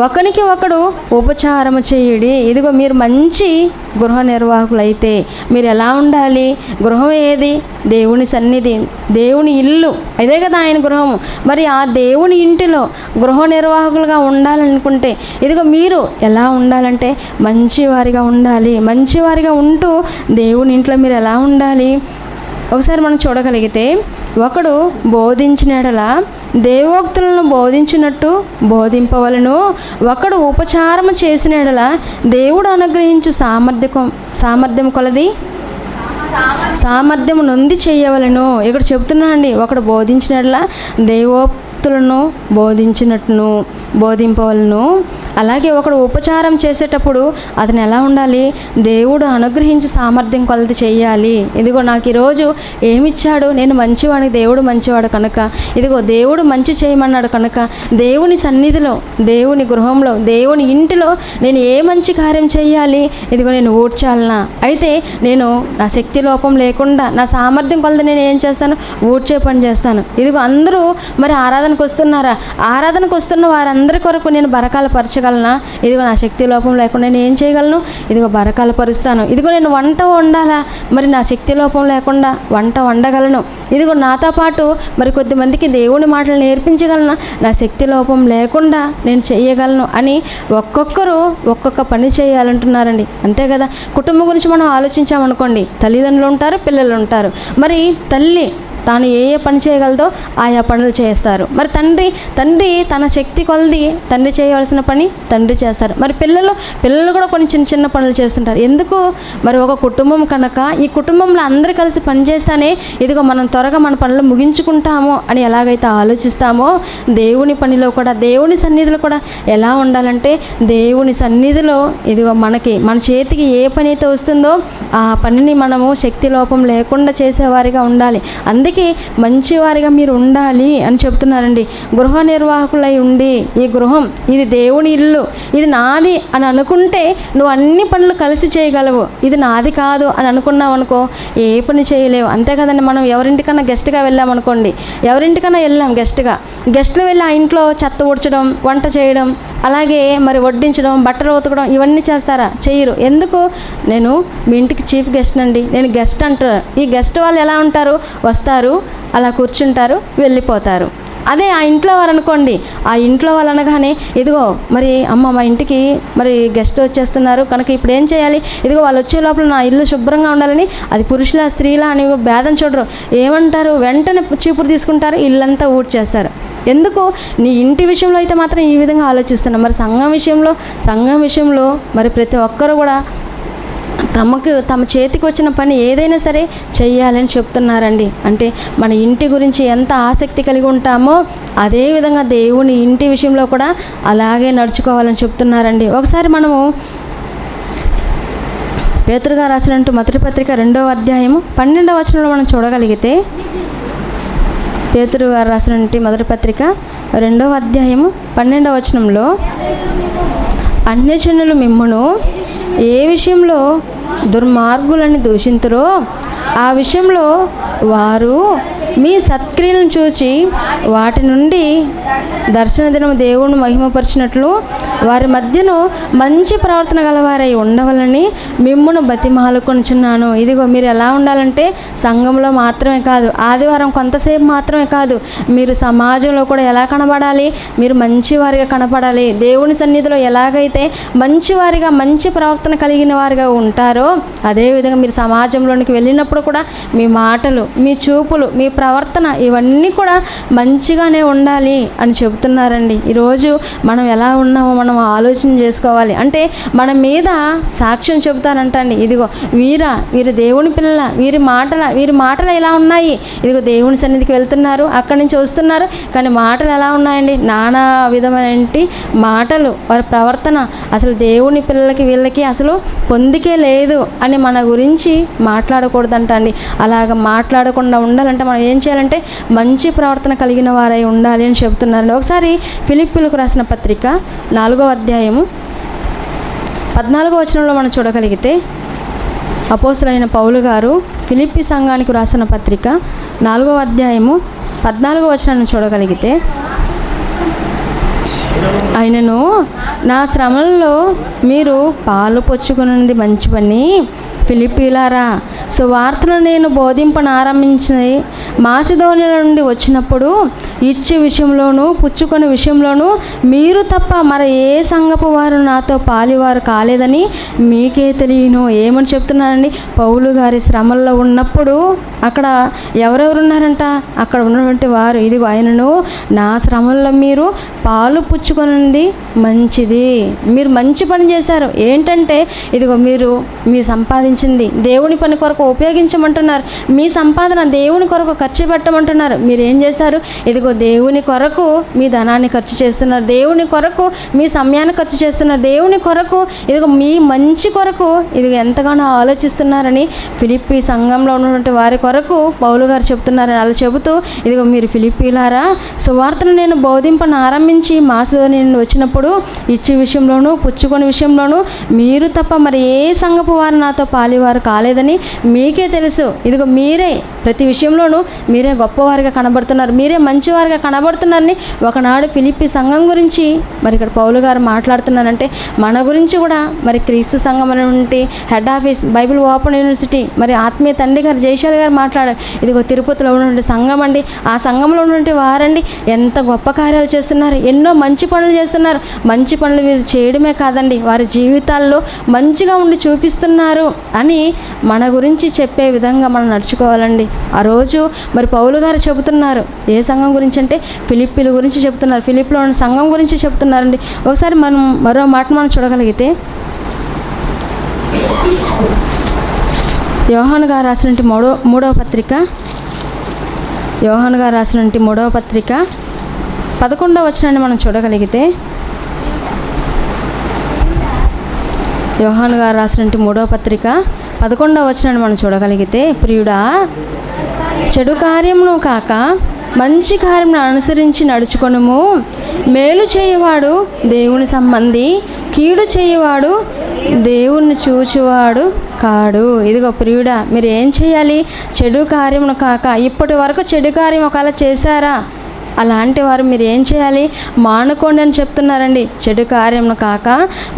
ఒకనికి ఒకడు ఉపచారము చేయుడి. ఇదిగో మీరు మంచి గృహ నిర్వాహకులైతే మీరు ఎలా ఉండాలి? గృహం ఏది? దేవుని సన్నిధి, దేవుని ఇల్లు, అదే కదా ఆయన గృహము. మరి ఆ దేవుని ఇంటిలో గృహ నిర్వాహకులుగా ఉండాలనుకుంటే ఇదిగో మీరు ఎలా ఉండాలంటే మంచివారిగా ఉండాలి. మంచివారిగా ఉంటూ దేవుని ఇంట్లో మీరు ఎలా ఉండాలి? ఒకసారి మనం చూడగలిగితే, ఒకడు బోధించిన ఎడల దేవోక్తులను బోధించినట్టు బోధింపవలను, ఒకడు ఉపచారము చేసిన ఎడల దేవుడు అనుగ్రహించు సామర్థ్యం కొలది సామర్థ్యం నొంది చేయవలను. ఇక్కడ చెప్తున్నానండి, ఒకడు బోధించిన ఎడల దేవోక్తులను బోధించినట్టును బోధింపవలను. అలాగే ఒకడు ఉపచారం చేసేటప్పుడు అతను ఎలా ఉండాలి? దేవుడు అనుగ్రహించి సామర్థ్యం కొలది చేయాలి. ఇదిగో నాకు ఈరోజు ఏమిచ్చాడు? నేను మంచివాడిని, దేవుడు మంచివాడు కనుక ఇదిగో దేవుడు మంచి చేయమన్నాడు కనుక దేవుని సన్నిధిలో, దేవుని గృహంలో, దేవుని ఇంటిలో నేను ఏ మంచి కార్యం చేయాలి? ఇదిగో నేను ఊడ్చాలనా? అయితే నేను నా శక్తి లోపం లేకుండా నా సామర్థ్యం కొలది నేను ఏం చేస్తాను? ఊడ్చే పని చేస్తాను. ఇదిగో అందరూ మరి ఆరాధనకు వస్తున్నారా? ఆరాధనకు వస్తున్న వారందరి కొరకు నేను బరకాలు పరచగలనా? ఇదిగో నా శక్తి లోపం లేకుండా నేను ఏం చేయగలను? ఇదిగో బరకాలు పరుస్తాను. ఇదిగో నేను వంట వండాలా? మరి నా శక్తి లోపం లేకుండా వంట వండగలను. ఇదిగో నాతో పాటు మరి కొద్దిమందికి దేవుని మాటలు నేర్పించగలనా? నా శక్తి లోపం లేకుండా నేను చేయగలను అని ఒక్కొక్కరు ఒక్కొక్క పని చేయాలంటున్నారండి. అంతే కదా. కుటుంబం గురించి మనం ఆలోచించామనుకోండి, తల్లిదండ్రులు ఉంటారు, పిల్లలు ఉంటారు. మరి తల్లి తాను ఏ పని చేయగలదో ఆయా పనులు చేస్తారు. మరి తండ్రి తన శక్తి కొలది తండ్రి చేయవలసిన పని తండ్రి చేస్తారు. మరి పిల్లలు కూడా కొన్ని చిన్న చిన్న పనులు చేస్తుంటారు. ఎందుకు? మరి ఒక కుటుంబం కనుక ఈ కుటుంబంలో అందరూ కలిసి పనిచేస్తానే ఇదిగో మనం త్వరగా మన పనులు ముగించుకుంటాము అని ఎలాగైతే ఆలోచిస్తామో, దేవుని పనిలో కూడా, దేవుని సన్నిధిలో కూడా ఎలా ఉండాలంటే దేవుని సన్నిధిలో ఇదిగో మన చేతికి ఏ పని అయితే వస్తుందో ఆ పనిని మనము శక్తి లోపం లేకుండా చేసేవారిగా ఉండాలి. అందుకే మంచివారిగా మీరు ఉండాలి అని చెప్తున్నారండి. గృహ నిర్వాహకులై ఉండి, ఈ గృహం ఇది దేవుని ఇల్లు, ఇది నాది అని అనుకుంటే నువ్వు అన్ని పనులు కలిసి చేయగలవు. ఇది నాది కాదు అని అనుకున్నావు అనుకో ఏ పని చేయలేవు. అంతే కదండి. మనం ఎవరింటికన్నా గెస్ట్గా వెళ్ళామనుకోండి, ఎవరింటికన్నా వెళ్ళాం గెస్ట్లు వెళ్ళి ఆ ఇంట్లో చెత్త ఊడ్చడం, వంట చేయడం, అలాగే మరి వడ్డించడం, బట్టలు ఉతకడం ఇవన్నీ చేస్తారా? చేయరు. ఎందుకు? నేను మీ ఇంటికి చీఫ్ గెస్ట్ అండి, నేను గెస్ట్ అంటారు. ఈ గెస్ట్ వాళ్ళు ఎలా ఉంటారు? వస్తారు, అలా కూర్చుంటారు, వెళ్ళిపోతారు. అదే ఆ ఇంట్లో వారు అనుకోండి, ఆ ఇంట్లో వాళ్ళు అనగానే ఇదిగో మరి అమ్మ మా ఇంటికి మరి గెస్ట్ వచ్చేస్తున్నారు కనుక ఇప్పుడు ఏం చేయాలి, ఇదిగో వాళ్ళు వచ్చే లోపల నా ఇల్లు శుభ్రంగా ఉండాలని, అది పురుషుల స్త్రీలా అని భేదం చూడరు, ఏమంటారు వెంటనే చీపురు తీసుకుంటారు, ఇల్లంతా ఊడ్చేస్తారు. ఎందుకు? నీ ఇంటి విషయంలో అయితే మాత్రం ఈ విధంగా ఆలోచిస్తున్నాం. మరి సంఘం విషయంలో మరి ప్రతి ఒక్కరు కూడా తమ చేతికి వచ్చిన పని ఏదైనా సరే చెయ్యాలని చెప్తున్నారండి. అంటే మన ఇంటి గురించి ఎంత ఆసక్తి కలిగి ఉంటామో అదేవిధంగా దేవుని ఇంటి విషయంలో కూడా అలాగే నడుచుకోవాలని చెప్తున్నారండి. ఒకసారి మనము పేతురు గారు రాసినట్టు మొదటి పత్రిక 2వ అధ్యాయము 12వ వచనంలో మనం చూడగలిగితే, పేతురు గారు రాసినట్టు మొదటి పత్రిక 2వ అధ్యాయము 12వ వచనంలో, అన్యజనులు మిమ్మును ఏ విషయంలో దుర్మార్గులని దూషింతురో ఆ విషయంలో వారు మీ సత్క్రియలను చూచి వాటి నుండి దర్శన దినము దేవుని మహిమపరిచినట్లు వారి మధ్యను మంచి ప్రవర్తన గలవారై ఉండవాలని మిమ్మును బతిమాలుకొనుచున్నాను. ఇదిగో మీరు ఎలా ఉండాలంటే సంఘంలో మాత్రమే కాదు, ఆదివారం కొంతసేపు మాత్రమే కాదు, మీరు సమాజంలో కూడా ఎలా కనబడాలి, మీరు మంచివారిగా కనపడాలి. దేవుని సన్నిధిలో ఎలాగైతే మంచివారిగా మంచి ప్రవర్తన కలిగిన వారిగా ఉంటారో అదేవిధంగా మీరు సమాజంలోనికి వెళ్ళినప్పుడు కూడా మీ మాటలు, మీ చూపులు, మీ ప్రవర్తన ఇవన్నీ కూడా మంచిగానే ఉండాలి అని చెబుతున్నారండి. ఈరోజు మనం ఎలా ఉన్నామో మనం ఆలోచన చేసుకోవాలి. అంటే మన మీద సాక్ష్యం చెబుతానంటండి, ఇదిగో వీరు దేవుని పిల్లల, వీరి మాటలు ఎలా ఉన్నాయి, ఇదిగో దేవుని సన్నిధికి వెళ్తున్నారు, అక్కడి నుంచి వస్తున్నారు, కానీ మాటలు ఎలా ఉన్నాయండి, నానా విధమైన మాటలు, వారి ప్రవర్తన అసలు దేవుని పిల్లలకి వీళ్ళకి అసలు పొందికే లేదు అని మన గురించి మాట్లాడకూడదంట అండి. అలాగ మాట్లాడకుండా ఉండాలంటే మనం ఏం చేయాలంటే మంచి ప్రవర్తన కలిగిన వారై ఉండాలి అని చెబుతున్నారండి. ఒకసారి ఫిలిప్పీలకు రాసిన పత్రిక 4వ అధ్యాయము 14వ వచనంలో మనం చూడగలిగితే, అపోస్తలుడైన పౌలు గారు ఫిలిప్పీ సంఘానికి రాసిన పత్రిక 4వ అధ్యాయము 14వ వచనాన్ని చూడగలిగితే, ఆయనను నా శ్రమల్లో మీరు పాలు పొచ్చుకున్నది మంచి పని, ఫిలిప్పీలారా సువార్తను నేను బోధింపనారంభించి మాసిదోనియ నుండి వచ్చినప్పుడు ఇచ్చే విషయంలోనూ పుచ్చుకొని విషయంలోనూ మీరు తప్ప మరి ఏ సంఘపు వారు నాతో పాలివారు కాలేదని మీకే తెలియను. ఏమని చెప్తున్నానండి, పౌలు గారి శ్రమల్లో ఉన్నప్పుడు అక్కడ ఎవరెవరు ఉన్నారంట, అక్కడ ఉన్నటువంటి వారు ఇదిగో ఆయనను నా శ్రమల్లో మీరు పాలు పుచ్చుకొనింది మంచిది, మీరు మంచి పని చేశారు. ఏంటంటే ఇదిగో మీరు సంపాదించింది దేవుని పని కొరకు ఉపయోగించమంటున్నారు, మీ సంపాదన దేవుని కొరకు ఖర్చు పెట్టమంటున్నారు. మీరు ఏం చేశారు, ఇదిగో దేవుని కొరకు మీ ధనాన్ని ఖర్చు చేస్తున్నారు, దేవుని కొరకు మీ సమయాన్ని ఖర్చు చేస్తున్నారు, దేవుని కొరకు ఇదిగో మీ మంచి కొరకు ఇదిగో ఎంతగానో ఆలోచిస్తున్నారని ఫిలిప్పీ సంఘంలో ఉన్నటువంటి వారి కొరకు పౌలు గారు చెప్తున్నారని అలా చెబుతూ, ఇదిగో మీరు ఫిలిప్పీలారా సువార్తను నేను బోధింపను ఆరంభించి మాసిదోనియ నుండి వచ్చినప్పుడు ఇచ్చే విషయంలోనూ పుచ్చుకొని విషయంలోనూ మీరు తప్ప మరి ఏ సంఘపు వారు నాతో పాలివారు కాలేదని మీకే తెలుసు. ఇదిగో మీరే ప్రతి విషయంలోనూ మీరే గొప్పవారిగా కనబడుతున్నారు, మీరే మంచివారిగా కనబడుతున్నారని ఒకనాడు ఫిలిప్పీ సంఘం గురించి మరి ఇక్కడ పౌలు గారు మాట్లాడుతున్నారంటే మన గురించి కూడా మరి క్రీస్తు సంఘం అనేటువంటి head office Bible open university మరి ఆత్మీయ తండ్రి గారు జయశాలి గారు మాట్లాడారు. ఇదిగో తిరుపతిలో ఉన్నటువంటి సంఘం అండి, ఆ సంఘంలో ఉన్నటువంటి వారండి ఎంత గొప్ప కార్యాలు చేస్తున్నారు, ఎన్నో మంచి పనులు చేస్తున్నారు. మంచి పనులు వీరు చేయడమే కాదండి, వారి జీవితాల్లో మంచిగా ఉండి చూపిస్తున్నారు అని మన గురించి చెప్పే విధంగా మనం నడుచుకోవాలండి. ఆ రోజు మరి పౌలు గారు చెబుతున్నారు, ఏ సంఘం గురించి అంటే ఫిలిప్పీల గురించి చెబుతున్నారు, ఫిలిప్పీలో ఉన్న సంఘం గురించి చెబుతున్నారండి. ఒకసారి మనం మరో మాట మనం చూడగలిగితే, యోహాను గారు రాసినటువంటి మూడవ పత్రిక 11వ వచనాన్ని మనం చూడగలిగితే, యోహాను గారు రాసినటువంటి 3వ పత్రిక 11వ వచనాన్ని మనం చూడగలిగితే, ప్రియుడా చెడు కార్యమును కాక మంచి కార్యమును అనుసరించి నడుచుకొనుము, మేలు చేయవాడు దేవుని సంబంధి, కీడు చేయవాడు దేవుణ్ణి చూచువాడు కాడు. ఇదిగో ప్రియుడా మీరు ఏం చేయాలి, చెడు కార్యమును కాక, ఇప్పటి వరకు చెడు కార్యం ఒకవేళ చేశారా, అలాంటి వారు మీరు ఏం చేయాలి, మానుకోండి అని చెప్తున్నారండి. చెడు కార్యమును కాక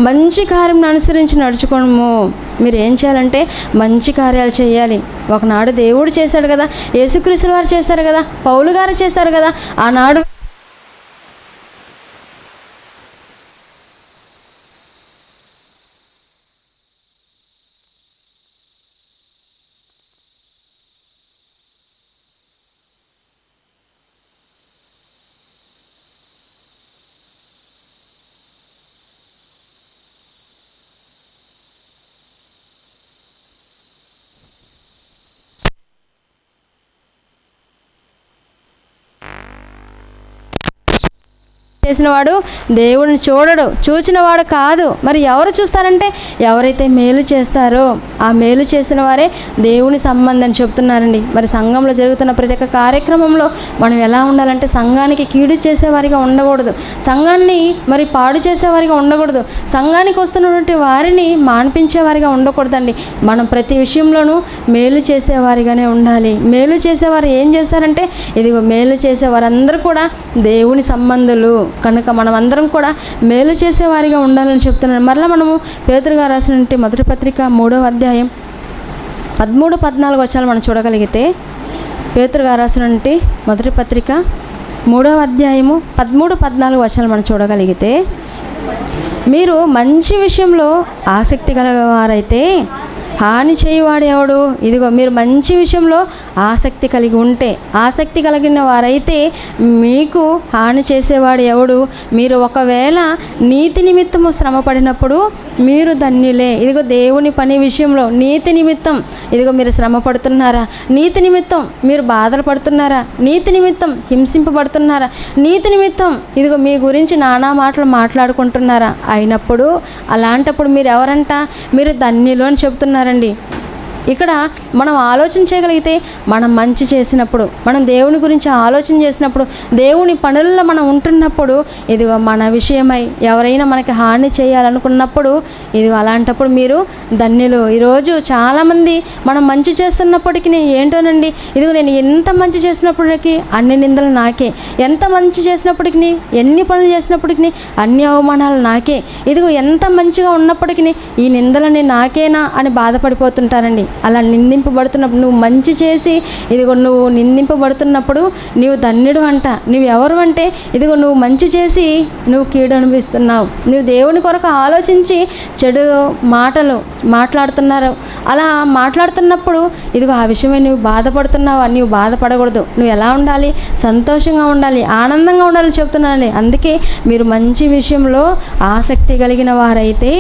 మంచి కార్యమును అనుసరించి నడుచుకోము. మీరు ఏం చేయాలంటే మంచి కార్యాలు చేయాలి. ఒకనాడు దేవుడు చేశాడు కదా, యేసుక్రీస్తు వారు చేశారు కదా, పౌలు గారు చేశారు కదా, ఆనాడు చేసిన వాడు దేవుడిని చూచిన వాడు కాదు. మరి ఎవరు చూస్తారంటే ఎవరైతే మేలు చేస్తారో ఆ మేలు చేసిన వారే దేవుని సంబంధం చెప్తున్నారండి. మరి సంఘంలో జరుగుతున్న ప్రతి ఒక్క కార్యక్రమంలో మనం ఎలా ఉండాలంటే సంఘానికి కీడు చేసేవారిగా ఉండకూడదు, సంఘాన్ని మరి పాడు చేసేవారిగా ఉండకూడదు, సంఘానికి వస్తున్నటువంటి వారిని మాన్పించేవారిగా ఉండకూడదండి. మనం ప్రతి విషయంలోనూ మేలు చేసేవారిగానే ఉండాలి. మేలు చేసేవారు ఏం చేస్తారంటే ఇదిగో మేలు చేసేవారందరూ కూడా దేవుని సంబంధులు కనుక మనం అందరం కూడా మేలు చేసేవారిగా ఉండాలని చెప్తున్నాను. మరలా మనము పేతురు గారు రాసినటువంటి మొదటి పత్రిక 3వ అధ్యాయం 13-14 వచనాలు మనం చూడగలిగితే, పేతురు గారు రాసినటువంటి మొదటి పత్రిక 3వ అధ్యాయము 13-14 వచనాలు మనం చూడగలిగితే, మీరు మంచి విషయంలో ఆసక్తి గలవారైతే హాని చేయువాడు ఎవడు? ఇదిగో మీరు మంచి విషయంలో ఆసక్తి కలిగి ఉంటే, ఆసక్తి కలిగిన వారైతే మీకు హాని చేసేవాడు ఎవడు? మీరు ఒకవేళ నీతి నిమిత్తము శ్రమ పడినప్పుడు మీరు ధన్యులే. ఇదిగో దేవుని పని విషయంలో నీతి నిమిత్తం ఇదిగో మీరు శ్రమ పడుతున్నారా? నీతి నిమిత్తం మీరు బాధలు పడుతున్నారా? నీతి నిమిత్తం హింసింపబడుతున్నారా? నీతి నిమిత్తం ఇదిగో మీ గురించి నానా మాటలు మాట్లాడుకుంటున్నారా? అయినప్పుడు అలాంటప్పుడు మీరు ఎవరంట? మీరు ధన్యులు అని చెప్తున్నారండి. ఇక్కడ మనం ఆలోచన చేయగలిగితే, మనం మంచి చేసినప్పుడు, మనం దేవుని గురించి ఆలోచన చేసినప్పుడు, దేవుని పనుల్లో మనం ఉంటున్నప్పుడు, ఇదిగో మన విషయమై ఎవరైనా మనకి హాని చేయాలనుకున్నప్పుడు ఇదిగో అలాంటప్పుడు మీరు ధన్యులు. ఈరోజు చాలామంది మనం మంచి చేస్తున్నప్పటికీ ఏంటోనండి, ఇదిగో నేను ఎంత మంచి చేసినప్పటికీ అన్ని నిందలు నాకే, ఎంత మంచి చేసినప్పటికీ ఎన్ని పనులు చేసినప్పటికీ అన్ని అవమానాలు నాకే, ఇదిగో ఎంత మంచిగా ఉన్నప్పటికీ ఈ నిందలని నాకేనా అని బాధపడిపోతుంటారండి. అలా నిందింపబడుతున్నప్పుడు, నువ్వు మంచి చేసి ఇదిగో నువ్వు నిందింపబడుతున్నప్పుడు నీవు ధన్యుడు అంట. నువ్వు ఎవరు అంటే ఇదిగో నువ్వు మంచి చేసి నువ్వు కీడు అనిపిస్తున్నావు, నువ్వు దేవుని కొరకు ఆలోచించి చెడు మాటలు మాట్లాడుతున్నారు. అలా మాట్లాడుతున్నప్పుడు ఇదిగో ఆ విషయమే నువ్వు బాధపడుతున్నావా? నువ్వు బాధపడకూడదు. నువ్వు ఎలా ఉండాలి? సంతోషంగా ఉండాలి, ఆనందంగా ఉండాలని చెప్తున్నానండి. అందుకే మీరు మంచి విషయంలో ఆసక్తి కలిగిన వారైతే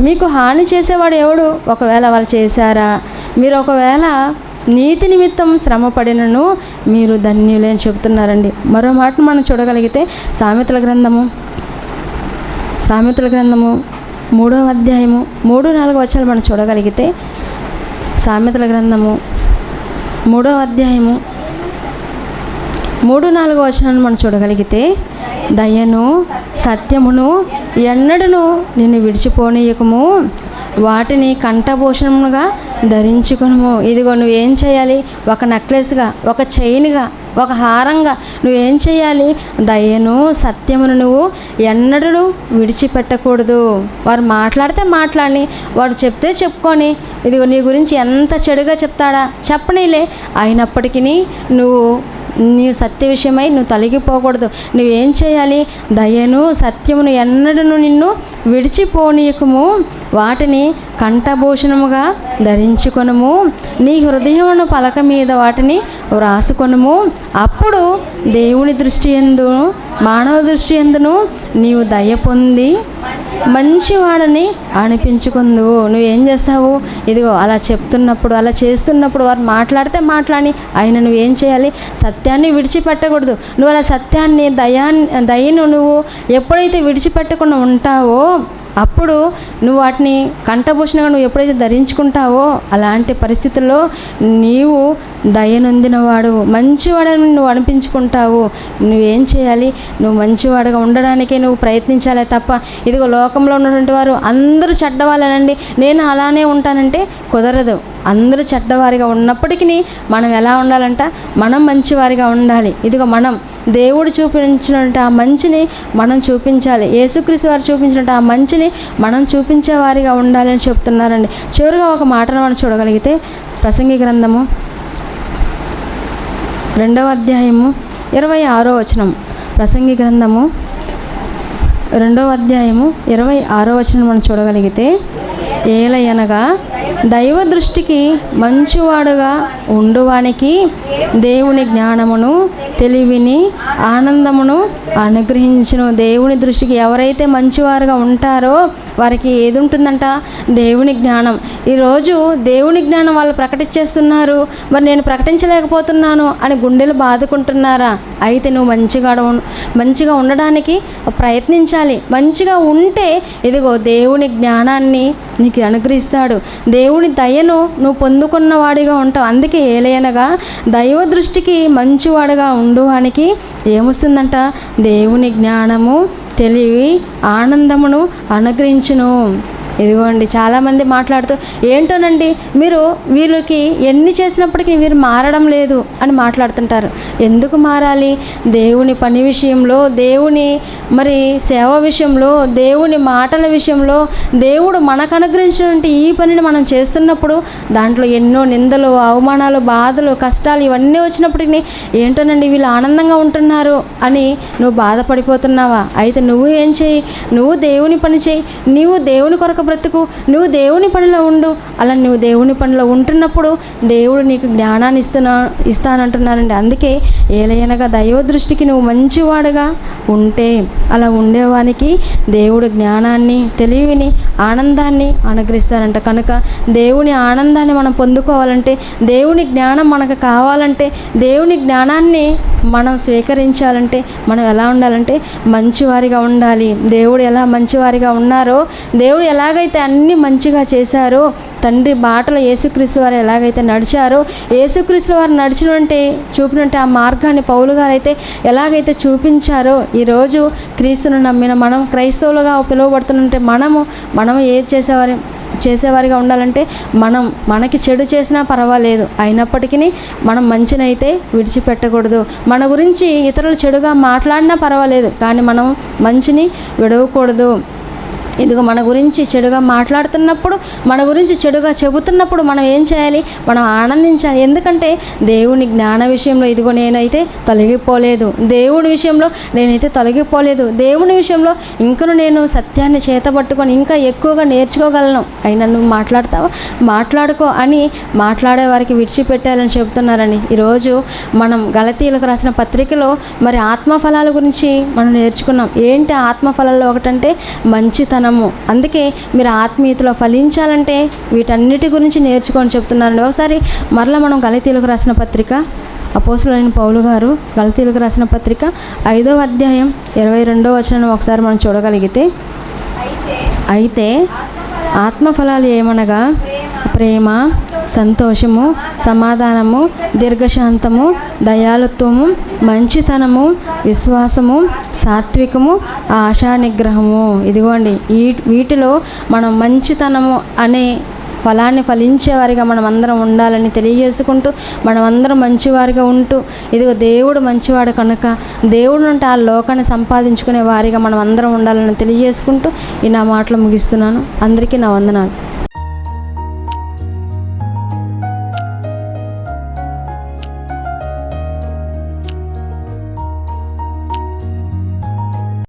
మీకు హాని చేసేవాడు ఎవడు? ఒకవేళ వాళ్ళు చేశారా? మీరు ఒకవేళ నీతి నిమిత్తం శ్రమ పడినను మీరు ధన్యులే అని చెప్తున్నారండి. మరో మాట మనం చూడగలిగితే సామెతల గ్రంథము 3వ అధ్యాయము 3-4 వచనాలు మనం చూడగలిగితే, సామెతల గ్రంథము 3వ అధ్యాయము 3-4 వచనాలను మనం చూడగలిగితే, దయను సత్యమును ఎన్నడను నిన్ను విడిచిపోనీయకము, వాటిని కంఠభూషణముగా ధరించుకును. ఇదిగో నువ్వేం చేయాలి? ఒక నెక్లెస్గా, ఒక చైన్గా, ఒక హారంగా నువ్వేం చేయాలి? దయను సత్యమును నువ్వు ఎన్నడూ విడిచిపెట్టకూడదు. వారు మాట్లాడితే మాట్లాడి, వాడు చెప్తే చెప్పుకొని, ఇదిగో నీ గురించి ఎంత చెడుగా చెప్తాడా చెప్పనీలే, అయినప్పటికీ నీ సత్య విషయమై నువ్వు తొలగిపోకూడదు. నువ్వేం చేయాలి? దయను సత్యమును ఎన్నడూ నిన్ను విడిచిపోనీయకము, వాటిని కంఠభూషణముగా ధరించుకొనుము, నీ హృదయమును పలక మీద వాటిని వ్రాసుకొనుము. అప్పుడు దేవుని దృష్టి యందును మానవ దృష్టి యందును నీవు దయ పొంది మంచివాడని అనిపించుకుందువు. నువ్వేం చేస్తావు? ఇదిగో అలా చెప్తున్నప్పుడు, అలా చేస్తున్నప్పుడు, వారు మాట్లాడితే మాట్లాడి, అయినా నువ్వేం చేయాలి? సత్యాన్ని విడిచిపెట్టకూడదు. నువ్వు అలా సత్యాన్ని దయను నువ్వు ఎప్పుడైతే విడిచిపెట్టకుండా ఉంటావో అప్పుడు నువ్వు వాటిని కంఠభూషణగా నువ్వు ఎప్పుడైతే ధరించుకుంటావో అలాంటి పరిస్థితుల్లో నీవు దయనొందినవాడు మంచివాడని నువ్వు అనిపించుకుంటావు. నువ్వేం చేయాలి? నువ్వు మంచివాడుగా ఉండడానికే నువ్వు ప్రయత్నించాలే తప్ప ఇదిగో లోకంలో ఉన్నటువంటి వారు అందరూ చెడ్డవాళ్ళనండి, నేను అలానే ఉంటానంటే కుదరదు. అందరూ చెడ్డవారిగా ఉన్నప్పటికీ మనం ఎలా ఉండాలంట? మనం మంచివారిగా ఉండాలి. ఇదిగో మనం దేవుడు చూపించినట్టు ఆ మంచిని మనం చూపించాలి. యేసుక్రీస్తు వారు చూపించినట్టు ఆ మంచిని మనం చూపించేవారిగా ఉండాలని చెప్తున్నారండి. చివరిగా ఒక మాటను మనం చూడగలిగితే, ప్రసంగి గ్రంథము 2వ అధ్యాయము 26వ వచనం. ప్రసంగి గ్రంథము 2వ అధ్యాయము 26వ వచనం మనం చూడగలిగితే, ఏలయనగా దైవ దృష్టికి మంచివాడుగా ఉండువానికి దేవుని జ్ఞానమును, తెలివిని, ఆనందమును అనుగ్రహించును. దేవుని దృష్టికి ఎవరైతే మంచివారుగా ఉంటారో వారికి ఏది ఉంటుందంట? దేవుని జ్ఞానం. ఈరోజు దేవుని జ్ఞానం వాళ్ళు ప్రకటించేస్తున్నారు, మరి నేను ప్రకటించలేకపోతున్నాను అని గుండెలు బాదుకుంటున్నారా? అయితే నువ్వు మంచిగా ఉండడానికి ప్రయత్నించాలి. మంచిగా ఉంటే ఇదిగో దేవుని జ్ఞానాన్ని నీకు అనుగ్రహిస్తాడు. దేవుని దయను నువ్వు పొందుకున్న వాడిగా ఉంటావు. అందుకే ఏలయనగా దైవ దృష్టికి మంచివాడుగా ఉండువానికి ఏమొస్తుందంట? దేవుని జ్ఞానము, తెలివి, ఆనందమును అనుగ్రహించును. ఇదిగోండి, చాలామంది మాట్లాడుతూ ఏంటోనండి మీరు వీళ్ళకి ఎన్ని చేసినప్పటికీ వీరు మారడం లేదు అని మాట్లాడుతుంటారు. ఎందుకు మారాలి? దేవుని పని విషయంలో, దేవుని మరి సేవ విషయంలో, దేవుని మాటల విషయంలో దేవుడు మనకు అనుగ్రహించినటువంటి ఈ పనిని మనం చేస్తున్నప్పుడు దాంట్లో ఎన్నో నిందలు, అవమానాలు, బాధలు, కష్టాలు ఇవన్నీ వచ్చినప్పటికీ ఏంటోనండి వీళ్ళు ఆనందంగా ఉంటున్నారు అని నువ్వు బాధపడిపోతున్నావా? అయితే నువ్వు ఏం చేయి? నువ్వు దేవుని పని చేయి. నీవు దేవుని కొరకు బ్రతుకు. నువ్వు దేవుని పనిలో ఉండు. అలా నువ్వు దేవుని పనిలో ఉంటున్నప్పుడు దేవుడు నీకు జ్ఞానాన్ని ఇస్తానంటున్నారండి. అందుకే ఏలయనగా దైవ దృష్టికి నువ్వు మంచివాడుగా ఉంటే అలా ఉండేవానికి దేవుడు జ్ఞానాన్ని, తెలివిని, ఆనందాన్ని అనుగ్రహిస్తారంట. కనుక దేవుని ఆనందాన్ని మనం పొందుకోవాలంటే, దేవుని జ్ఞానం మనకు కావాలంటే, దేవుని జ్ఞానాన్ని మనం స్వీకరించాలంటే మనం ఎలా ఉండాలంటే మంచివారిగా ఉండాలి. దేవుడు ఎలా మంచివారిగా ఉన్నారో, దేవుడు ఎలాగైతే అన్నీ మంచిగా చేశారో, తండ్రి బాటలో యేసుక్రీస్తు వారు ఎలాగైతే నడిచారో, యేసుక్రీస్తు వారు చూపినట్టే ఆ మార్గాన్ని పౌలు గారు అయితే ఎలాగైతే చూపించారో, ఈరోజు క్రీస్తును నమ్మిన మనం క్రైస్తవులుగా పిలువబడుతుంటే మనము ఏది చేసేవారిగా ఉండాలంటే మనకి చెడు చేసినా పర్వాలేదు, అయినప్పటికీ మనం మంచినైతే విడిచిపెట్టకూడదు. మన గురించి ఇతరులు చెడుగా మాట్లాడినా పర్వాలేదు, కానీ మనం మంచిని విడవకూడదు. ఇదిగో మన గురించి చెడుగా మాట్లాడుతున్నప్పుడు, మన గురించి చెడుగా చెబుతున్నప్పుడు మనం ఏం చేయాలి? మనం ఆనందించాలి. ఎందుకంటే దేవుని జ్ఞాన విషయంలో ఇదిగో నేనైతే తొలగిపోలేదు, దేవుడి విషయంలో నేనైతే తొలగిపోలేదు, దేవుని విషయంలో ఇంకను నేను సత్యాన్ని చేతబట్టుకొని ఇంకా ఎక్కువగా నేర్చుకోగలను. అయినా నువ్వు మాట్లాడతావా? మాట్లాడుకో అని మాట్లాడే వారికి విడిచిపెట్టాలని చెబుతున్నారని. ఈరోజు మనం గలతీయులకు రాసిన పత్రికలో మరి ఆత్మఫలాల గురించి మనం నేర్చుకున్నాం. ఏంటి ఆత్మఫలాల్లో ఒకటంటే మంచితనం. అందుకే మీరు ఆత్మీయతలో ఫలించాలంటే వీటన్నిటి గురించి నేర్చుకొని చెప్తున్నారండి. ఒకసారి మరలా మనం గలతీయులకు రాసిన పత్రిక, అపోస్తలుడైన పౌలు గారు గలతీయులకు రాసిన పత్రిక 5వ అధ్యాయం 22వ వచనం ఒకసారి మనం చూడగలిగితే, అయితే ఆత్మఫలాలు ఏమనగా ప్రేమ, సంతోషము, సమాధానము, దీర్ఘశాంతము, దయాళుత్వము, మంచితనము, విశ్వాసము, సాత్వికము, ఆశా నిగ్రహము. ఇదిగోండి, వీటిలో మనం మంచితనము అనే ఫలాన్ని ఫలించేవారిగా మనం అందరం ఉండాలని తెలియజేసుకుంటూ, మనం అందరం మంచివారిగా ఉంటూ, ఇదిగో దేవుడు మంచివాడు కనుక దేవుడు నుండి ఆ లోకాన్ని సంపాదించుకునే వారిగా మనం అందరం ఉండాలని తెలియజేసుకుంటూ ఈ నా మాటలు ముగిస్తున్నాను. అందరికీ నా వందనాలు.